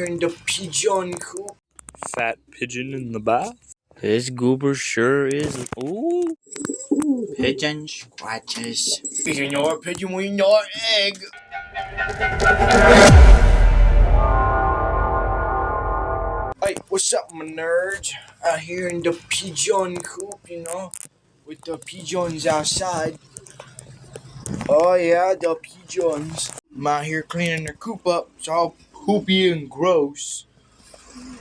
In the pigeon coop. Fat pigeon in the bath. This goober sure is. Ooh. Pigeon scratches. Pigeon your pigeon wing your egg. Hey, what's up, my nerds? Out here in the pigeon coop, with the pigeons outside. Oh yeah, the pigeons. I'm out here cleaning their coop up. It's all poopy and gross.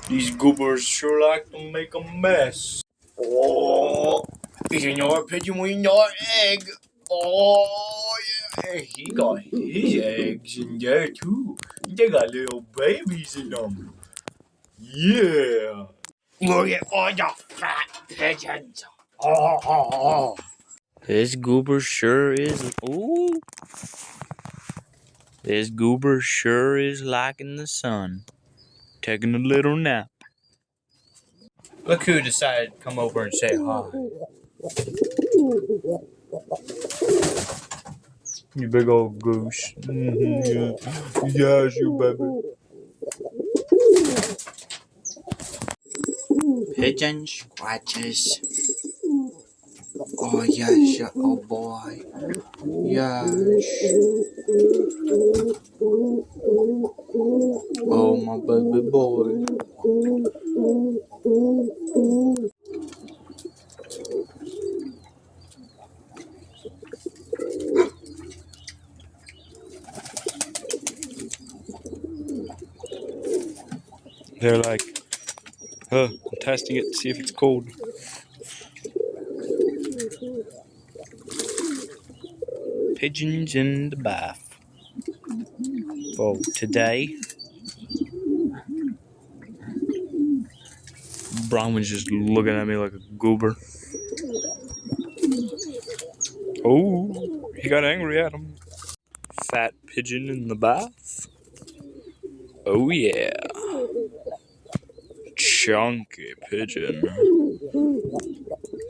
These goobers sure like to make a mess. Oh, pigeon wing your egg. Oh yeah, and he got his eggs in there too. They got little babies in them. Yeah. Look at all the fat pigeons. Oh. This goober sure is. Ooh. This goober sure is liking the sun. Taking a little nap. Look who decided to come over and say hi. You big old goose. Yeah. Yes, you baby. Pigeon scratches. Oh yes, oh boy. Yes. Oh my baby boy. They're like, I'm testing it to see if it's cold. Pigeons in the bath. Oh, today, Bronwyn's just looking at me like a goober. Oh, he got angry at him. Fat pigeon in the bath. Oh yeah. Chunky pigeon.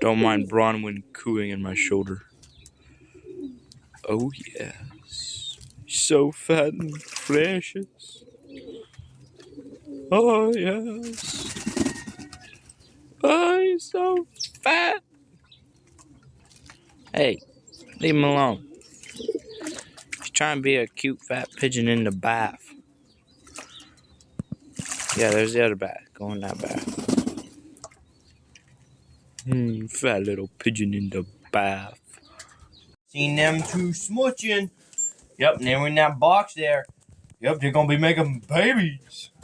Don't mind Bronwyn cooing in my shoulder. Oh yes. So fat and precious. Oh yes. Oh, he's so fat. Hey, leave him alone. He's trying to be a cute fat pigeon in the bath. Yeah, there's the other bath. Go in that bath. Fat little pigeon in the bath. Seen them two smooching. Yep, and they're in that box there. Yep, they're gonna be making babies.